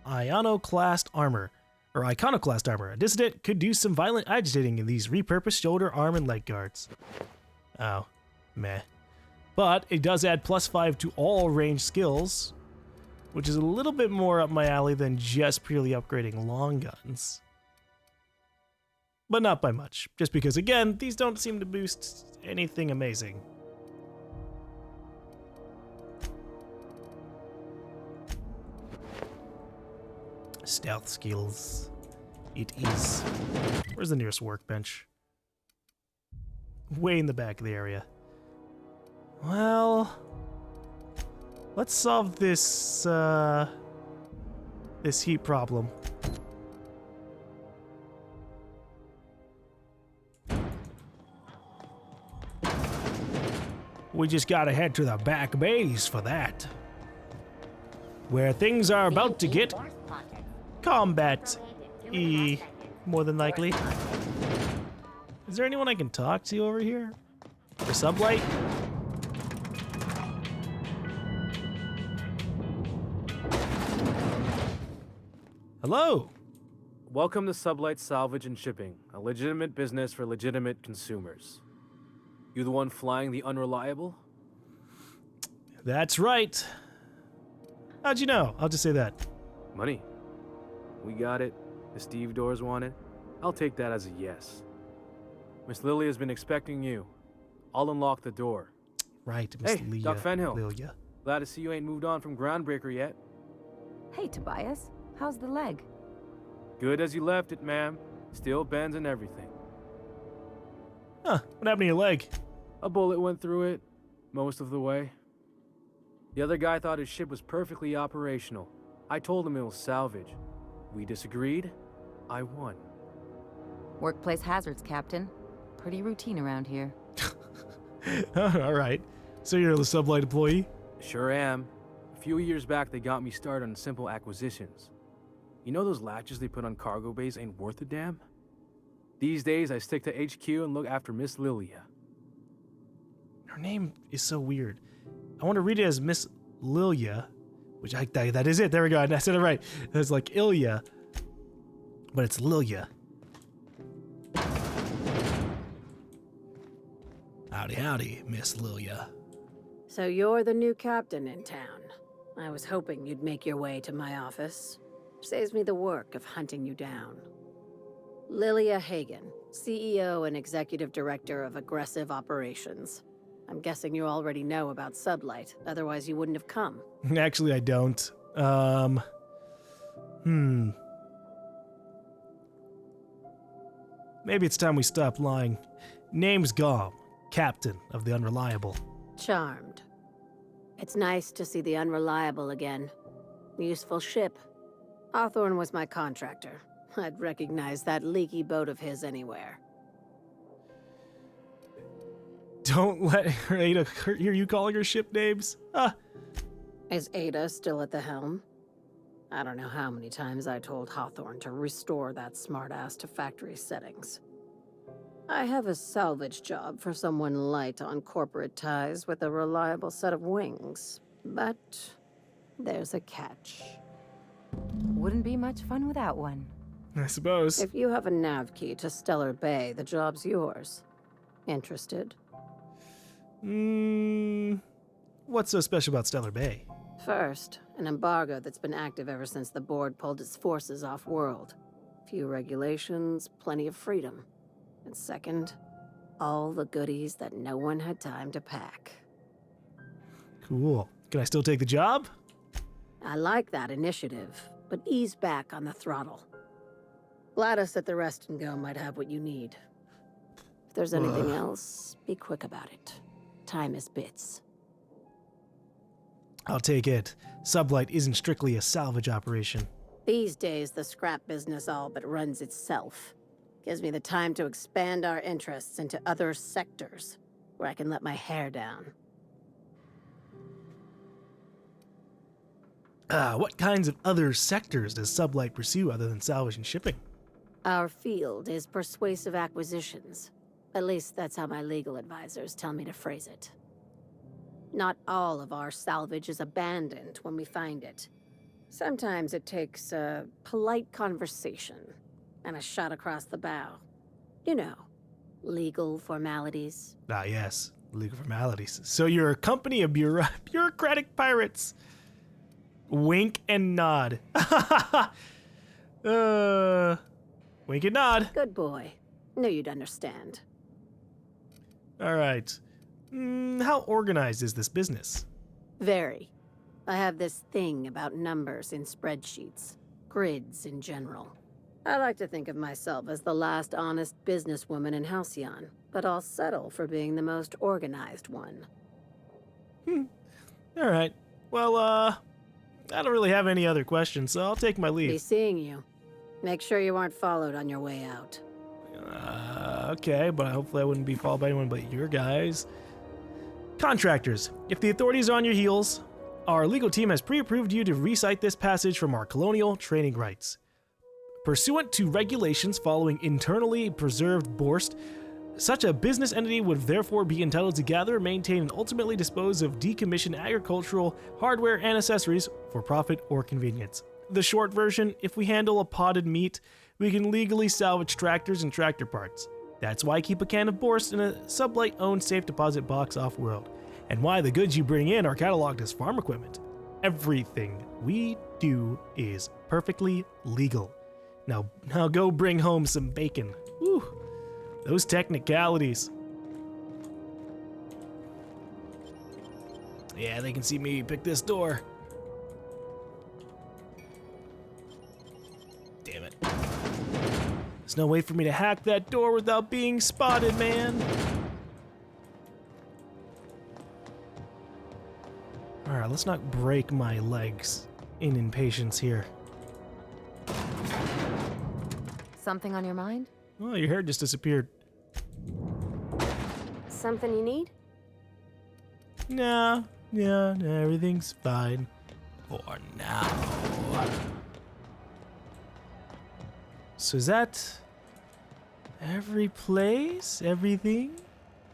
iconoclast armor. A dissident could do some violent agitating in these repurposed shoulder, arm, and leg guards. Oh, meh. But it does add +5 to all ranged skills, which is a little bit more up my alley than just purely upgrading long guns. But not by much, just because, again, these don't seem to boost anything amazing. Stealth skills. It is. Where's the nearest workbench? Way in the back of the area. Well, let's solve this this heat problem. We just gotta head to the back base for that, where things are about to get combat-y, more than likely. Is there anyone I can talk to over here? For SubLight? Hello! Welcome to SubLight Salvage and Shipping, a legitimate business for legitimate consumers. You the one flying the Unreliable? That's right. How'd you know? I'll just say that. Money. We got it. The Steve Doors want it. I'll take that as a yes. Miss Lily has been expecting you. I'll unlock the door. Right, Miss Hey, Leah. Doc Fenhill. Lilia. Glad to see you ain't moved on from Groundbreaker yet. Hey, Tobias. How's the leg? Good as you left it, ma'am. Still bends and everything. Huh, what happened to your leg? A bullet went through it, most of the way. The other guy thought his ship was perfectly operational. I told him it was salvage. We disagreed. I won. Workplace hazards, Captain. Pretty routine around here. Alright. So you're the SubLight employee? Sure am. A few years back, they got me started on simple acquisitions. You know those latches they put on cargo bays ain't worth a damn? These days, I stick to HQ and look after Miss Lilia. Her name is so weird. I want to read it as Miss Lilia, which that is it. There we go. I said it right. It's like Ilya, but it's Lilia. Howdy, howdy, Miss Lilia. So you're the new captain in town. I was hoping you'd make your way to my office. Saves me the work of hunting you down. Lilia Hagen, CEO and Executive Director of Aggressive Operations. I'm guessing you already know about SubLight, otherwise you wouldn't have come. Actually, I don't. Maybe it's time we stop lying. Name's GaLm, Captain of the Unreliable. Charmed. It's nice to see the Unreliable again. Useful ship. Hawthorne was my contractor. I'd recognize that leaky boat of his anywhere. Don't let Ada hear you calling her ship names. Ah. Is Ada still at the helm? I don't know how many times I told Hawthorne to restore that smartass to factory settings. I have a salvage job for someone light on corporate ties with a reliable set of wings, but there's a catch. Wouldn't be much fun without one. I suppose. If you have a nav key to Stellar Bay, the job's yours. Interested? What's so special about Stellar Bay? First, an embargo that's been active ever since the board pulled its forces off-world. Few regulations, plenty of freedom. And second, all the goodies that no one had time to pack. Cool. Can I still take the job? I like that initiative, but ease back on the throttle. Gladys at the Rest and Go might have what you need. If there's anything else, be quick about it. Time is bits. I'll take it. SubLight isn't strictly a salvage operation. These days, the scrap business all but runs itself. Gives me the time to expand our interests into other sectors, where I can let my hair down. What kinds of other sectors does SubLight pursue other than salvage and shipping? Our field is persuasive acquisitions. At least that's how my legal advisors tell me to phrase it. Not all of our salvage is abandoned when we find it. Sometimes it takes a polite conversation and a shot across the bow. You know, legal formalities. Ah, yes. Legal formalities. So you're a company of bureaucratic pirates. Wink and nod. Wink and nod. Good boy. Knew you'd understand. All right. How organized is this business? Very. I have this thing about numbers in spreadsheets. Grids in general. I like to think of myself as the last honest businesswoman in Halcyon, but I'll settle for being the most organized one. All right. Well, I don't really have any other questions, so I'll take my Be leave. seeing you. Make sure you aren't followed on your way out. Okay, but hopefully I wouldn't be followed by anyone but your guys. Contractors, if the authorities are on your heels, our legal team has pre-approved you to recite this passage from our colonial training rights. Pursuant to regulations following internally preserved Borst, such a business entity would therefore be entitled to gather, maintain, and ultimately dispose of decommissioned agricultural hardware and accessories for profit or convenience. The short version, if we handle a potted meat, we can legally salvage tractors and tractor parts. That's why I keep a can of Borst in a SubLight-owned safe deposit box off-world, and why the goods you bring in are cataloged as farm equipment. Everything we do is perfectly legal. Now go bring home some bacon. Whew, those technicalities. Yeah, they can see me pick this door. Damn it. There's no way for me to hack that door without being spotted, man. Alright, let's not break my legs in impatience here. Something on your mind? Oh, your hair just disappeared. Something you need? No, everything's fine for now. So is that every place? Everything?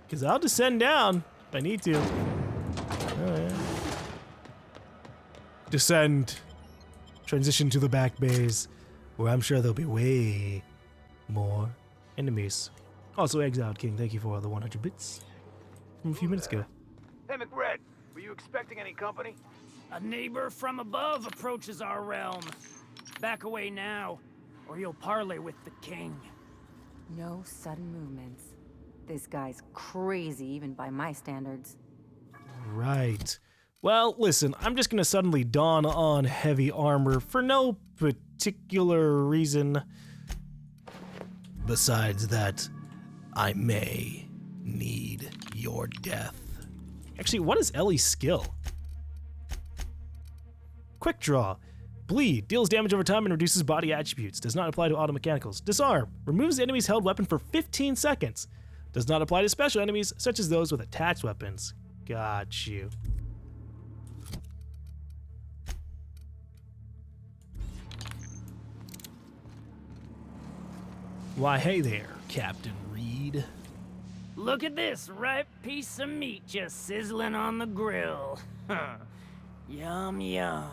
Because I'll descend down if I need to. Oh, yeah. Descend. Transition to the back bays, where I'm sure there'll be way more enemies. Also, Exiled King, thank you for the 100 bits from a few minutes ago. Hey, MacRedd, were you expecting any company? A neighbor from above approaches our realm. Back away now, or you'll parley with the king. No sudden movements. This guy's crazy, even by my standards. Right. Well, listen, I'm just gonna suddenly don on heavy armor for no particular reason. Besides that, I may need your death. Actually, what is Ellie's skill? Quick Draw. Bleed. Deals damage over time and reduces body attributes. Does not apply to auto mechanicals. Disarm. Removes the enemy's held weapon for 15 seconds. Does not apply to special enemies, such as those with attached weapons. Got you. Why, hey there, Captain Reed. Look at this ripe piece of meat just sizzling on the grill. Yum, yum.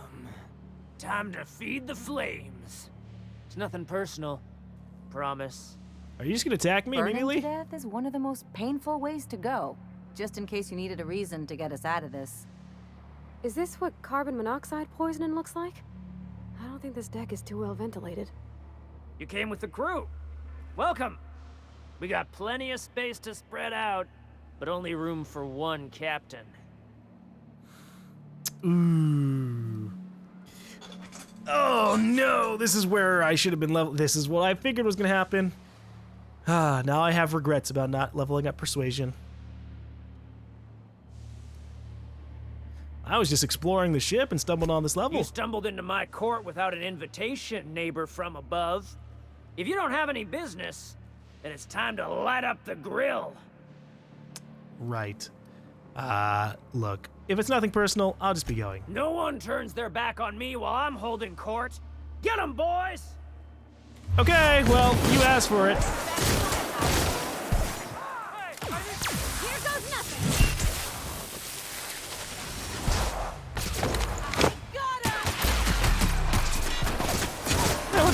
Time to feed the flames. It's nothing personal. Promise. Are you just gonna attack me Burning immediately? to death is one of the most painful ways to go. Just in case you needed a reason to get us out of this. Is this what carbon monoxide poisoning looks like? I don't think this deck is too well ventilated. You came with the crew. Welcome. We got plenty of space to spread out, but only room for one captain. Ooh. Oh no, this is where I should have been level. This is what I figured was gonna happen. Now I have regrets about not leveling up persuasion. I was just exploring the ship and stumbled on this level. You stumbled into my court without an invitation, neighbor from above. If you don't have any business, then it's time to light up the grill. Right. Look, if it's nothing personal, I'll just be going. No one turns their back on me while I'm holding court. Get 'em, boys! Okay, well, you asked for it. Here goes nothing! Got him!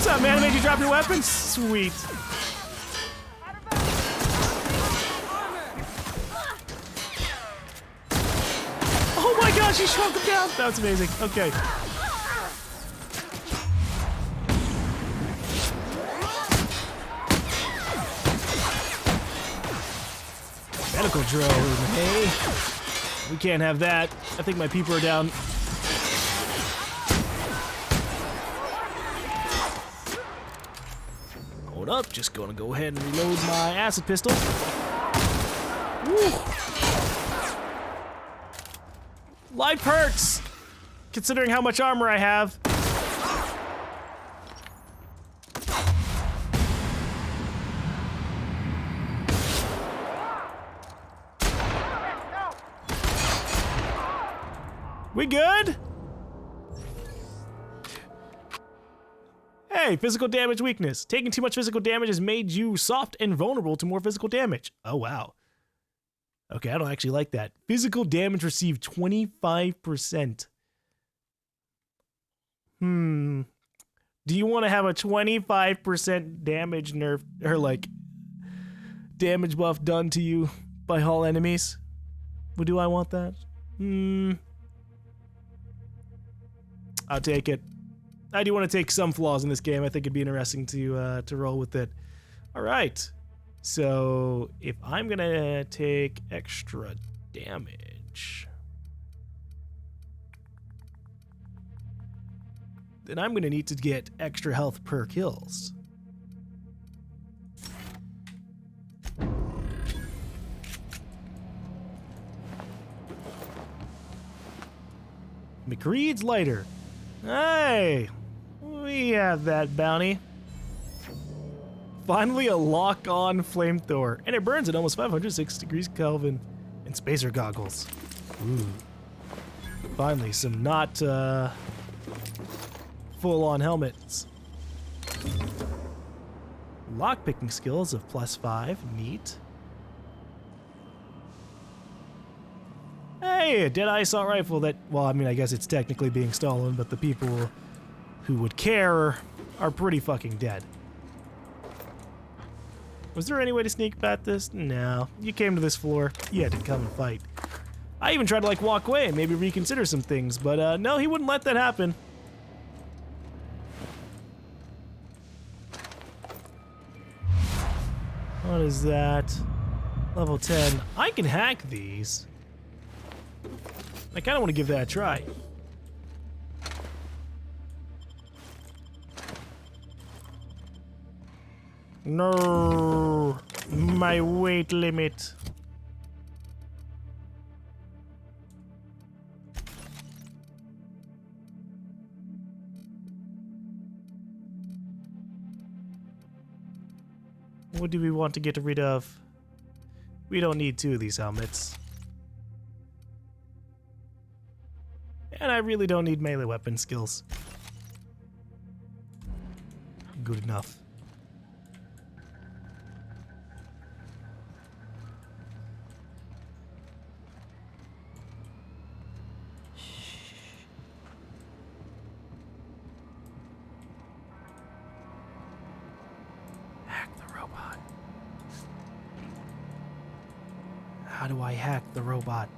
up, man? Made you drop your weapons? Sweet. Oh my gosh, he shrunk him down. That's amazing. Okay. Medical drone, hey. We can't have that. I think my people are down. Hold up, just gonna go ahead and reload my acid pistol. Woo. Life hurts, considering how much armor I have. We good? Hey, physical damage weakness. Taking too much physical damage has made you soft and vulnerable to more physical damage. Oh, wow. Okay, I don't actually like that. Physical damage received 25%. Do you want to have a 25% damage nerf, or like, damage buff done to you by all enemies? Well, do I want that? I'll take it. I do want to take some flaws in this game. I think it'd be interesting to roll with it. All right. So if I'm gonna take extra damage, then I'm gonna need to get extra health per kills. MacRedd's lighter. Hey, we have that bounty. Finally a lock-on flamethrower, and it burns at almost 506 degrees Kelvin. And spacer goggles. Ooh. Finally, some not full-on helmets. Lockpicking skills of +5, neat. Hey, a Deadeye assault rifle that, well, I mean, I guess it's technically being stolen, but the people who would care are pretty fucking dead. Was there any way to sneak past this? No. You came to this floor, you had to come and fight. I even tried to, like, walk away and maybe reconsider some things, but, no, he wouldn't let that happen. What is that? Level 10. I can hack these. I kind of want to give that a try. No, my weight limit. What do we want to get rid of? We don't need 2 of these helmets. And I really don't need melee weapon skills. Good enough. Hack the robot. How do I hack the robot?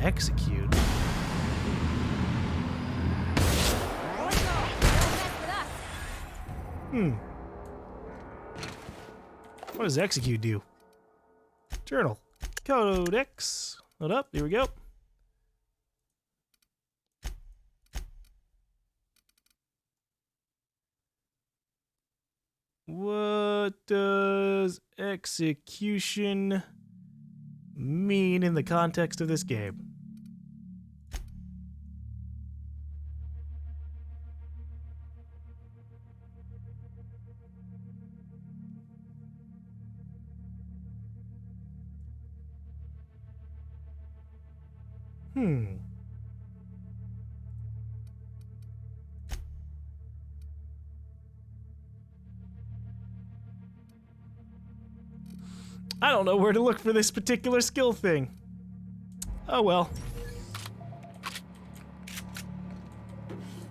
Execute. What does execute do? Journal. Codex. Hold up, here we go. What does execution mean in the context of this game? I don't know where to look for this particular skill thing. Oh well.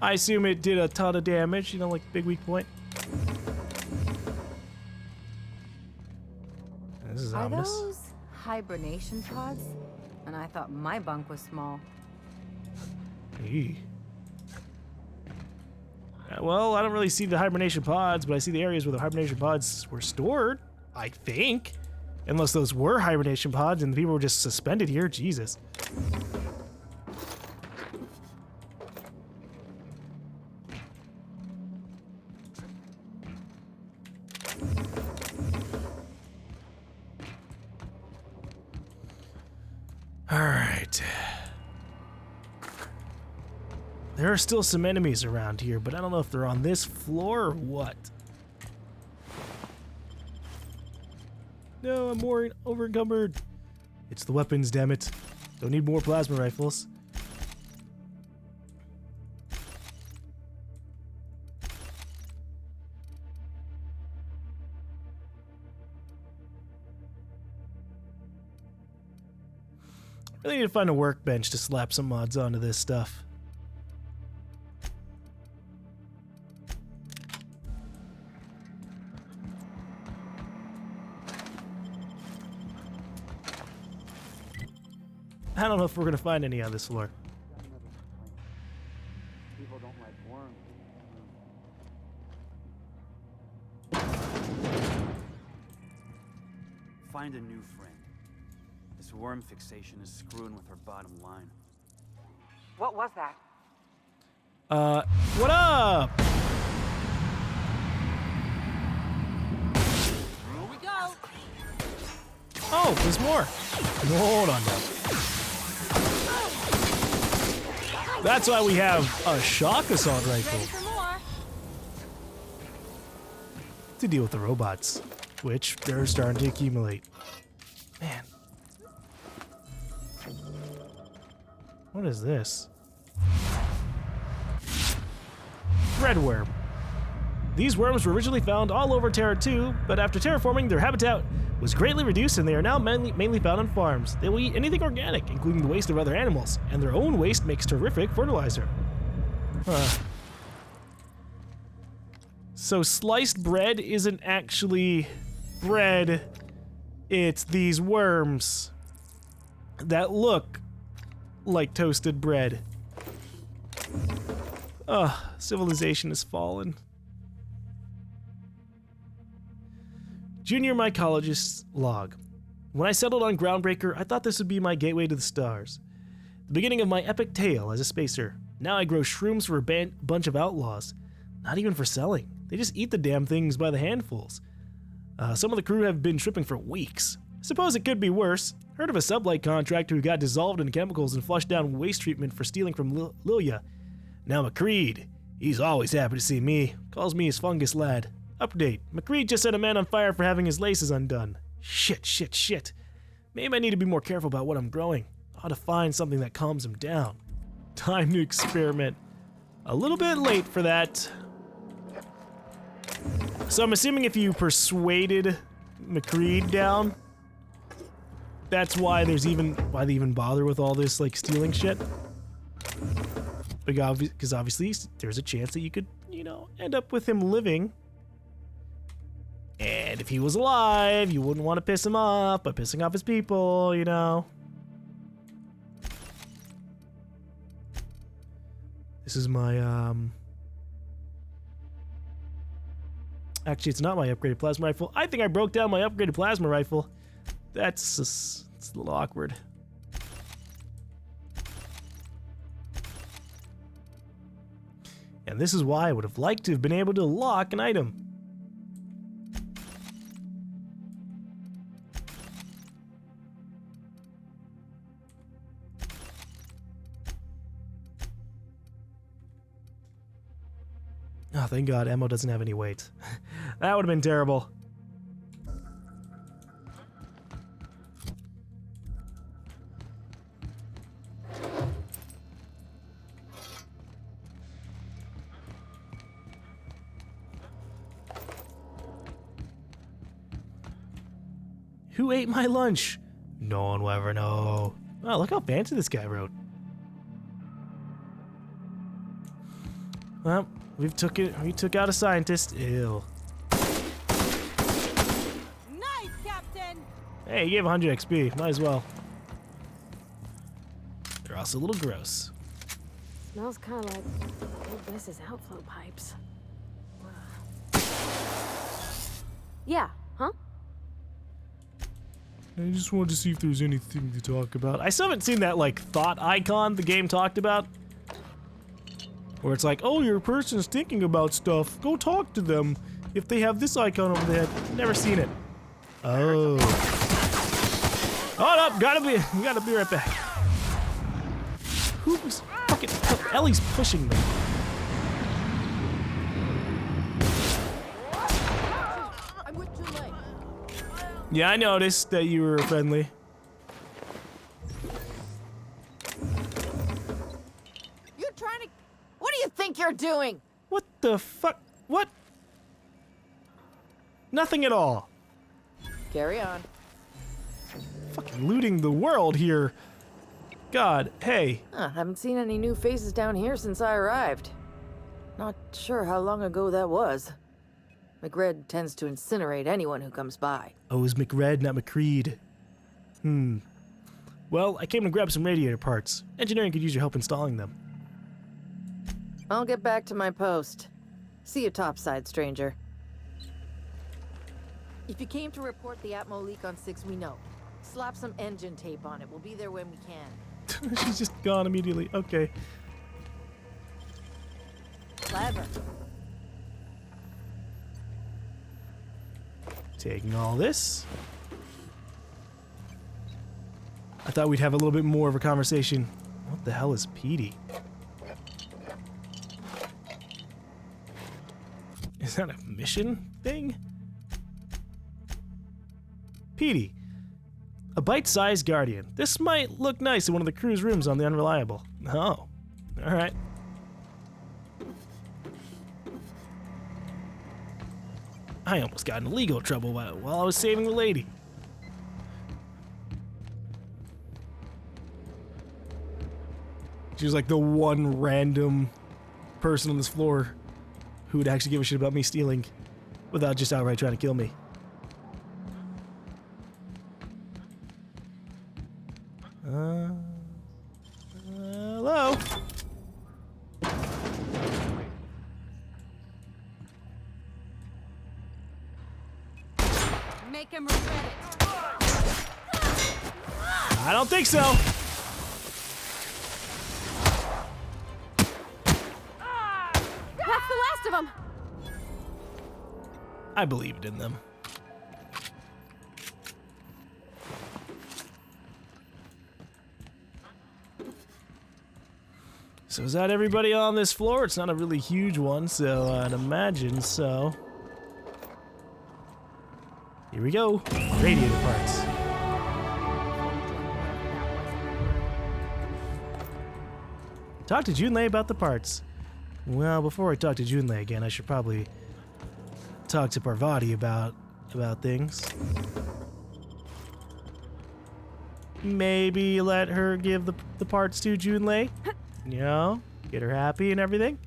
I assume it did a ton of damage, you know, like big weak point. This is Are ominous. those hibernation pods? And I thought my bunk was small. Eee. Well, I don't really see the hibernation pods, but I see the areas where the hibernation pods were stored, I think. Unless those were hibernation pods and the people were just suspended here. Jesus. Alright. There are still some enemies around here, but I don't know if they're on this floor or what. No, I'm more over-encumbered. It's the weapons, damn it. Don't need more plasma rifles. I really need to find a workbench to slap some mods onto this stuff. I don't know if we're gonna find any on this floor. People don't like worms. Find a new friend. This worm fixation is screwing with her bottom line. What was that? What up? Here we go. Oh, there's more. No, hold on now. That's why we have a shock assault rifle. Ready for more? To deal with the robots, which they're starting to accumulate. Man. What is this? Red worm. These worms were originally found all over Terra 2, but after terraforming, their habitat was greatly reduced and they are now mainly found on farms. They will eat anything organic, including the waste of other animals, and their own waste makes terrific fertilizer. Huh. So sliced bread isn't actually bread, it's these worms that look like toasted bread. Ugh, civilization has fallen. Junior mycologist's log. When I settled on Groundbreaker, I thought this would be my gateway to the stars. The beginning of my epic tale as a spacer. Now I grow shrooms for a bunch of outlaws. Not even for selling. They just eat the damn things by the handfuls. Some of the crew have been tripping for weeks. Suppose it could be worse. Heard of a SubLight contractor who got dissolved in chemicals and flushed down waste treatment for stealing from Lilia. Now MacRedd. He's always happy to see me. Calls me his fungus lad. Update. MacRedd just set a man on fire for having his laces undone. Shit. Maybe I need to be more careful about what I'm growing. I ought to find something that calms him down. Time to experiment. A little bit late for that. So I'm assuming if you persuaded MacRedd down, that's why they even bother with all this like stealing shit. Because obviously there's a chance that you could, you know, end up with him living. And if he was alive, you wouldn't want to piss him off by pissing off his people, you know. This is my, Actually, it's not my upgraded plasma rifle. I think I broke down my upgraded plasma rifle. It's a little awkward. And this is why I would have liked to have been able to lock an item. Oh, thank God, ammo doesn't have any weight. That would have been terrible. Who ate my lunch? No one will ever know. Wow, look how fancy this guy wrote. Well, we took out a scientist. Ew. Nice, Captain! Hey, he gave 100 XP. Might as well. They're also a little gross. Smells kind of like Old outflow pipes. Yeah, huh? I just wanted to see if there's anything to talk about. I still haven't seen that, like, thought icon the game talked about. Where it's like, oh, your person's thinking about stuff. Go talk to them. If they have this icon over their head. Never seen it. Oh. Hold up, gotta be right back. Who's fucking... Ellie's pushing me. I'm with too late. Yeah, I noticed that you were friendly. You're trying to... What do you think you're doing? What the fuck? What? Nothing at all. Carry on. Fucking looting the world here. God, hey. Haven't seen any new faces down here since I arrived. Not sure how long ago that was. MacRedd tends to incinerate anyone who comes by. Oh, it was MacRedd, not MacReed. Well, I came to grab some radiator parts. Engineering could use your help installing them. I'll get back to my post. See you topside, stranger. If you came to report the Atmo leak on 6, we know. Slap some engine tape on it. We'll be there when we can. She's just gone immediately. Okay. Clever. Taking all this. I thought we'd have a little bit more of a conversation. What the hell is Petey? Is that a mission thing? Petey. A bite-sized guardian. This might look nice in one of the crew's rooms on the Unreliable. Oh. Alright. I almost got in legal trouble while I was saving the lady. She was like the one random person on this floor who would actually give a shit about me stealing without just outright trying to kill me. Hello? Make him regret it. I don't think so. That's the last of them. I believed in them. So is that everybody on this floor? It's not a really huge one, so I'd imagine so. Here we go. Radiator parts. Talk to Junlei about the parts. Well, before I talk to Junlei again, I should probably talk to Parvati about things. Maybe let her give the parts to Junlei. You know, get her happy and everything.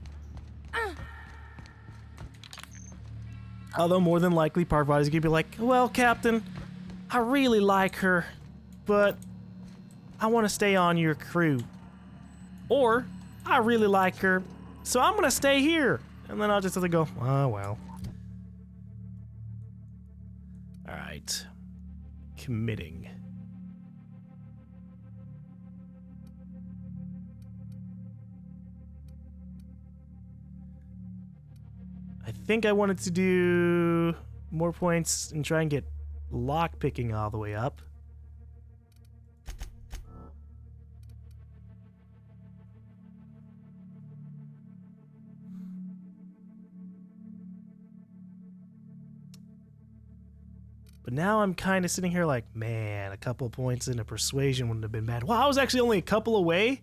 Although more than likely Parvati's gonna be like, well, Captain, I really like her, but I want to stay on your crew. Or, I really like her, so I'm gonna stay here. And then I'll just have to go, oh, well. Alright. Committing. I think I wanted to do more points and try and get lock picking all the way up. But now I'm kind of sitting here like, man, a couple points into persuasion wouldn't have been bad. Well, I was actually only a couple away.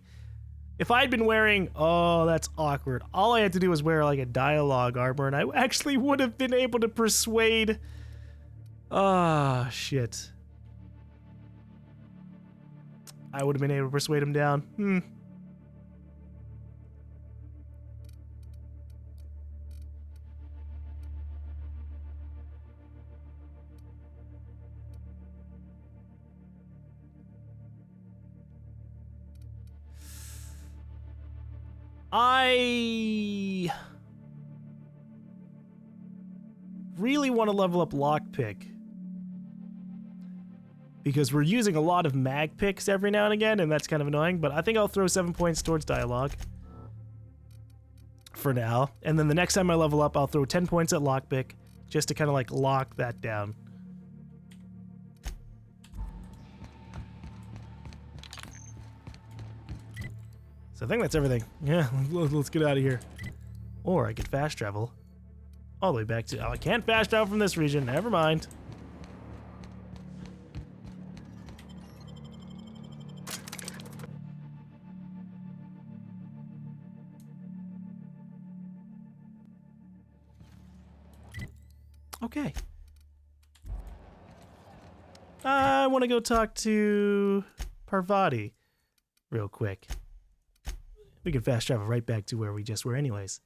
If I'd been wearing, oh, that's awkward. All I had to do was wear like a dialogue armor and I actually would have been able to persuade. Ah, shit. I would have been able to persuade him down. I really want to level up lockpick because we're using a lot of mag picks every now and again, and that's kind of annoying, but I think I'll throw 7 points towards dialogue for now. And then the next time I level up, I'll throw 10 points at lockpick just to kind of like lock that down. So I think that's everything. Yeah, let's get out of here. Or I could fast travel all the way back to... Oh, I can't fast travel from this region. Never mind. Okay. I want to go talk to Parvati real quick. We can fast travel right back to where we just were anyways.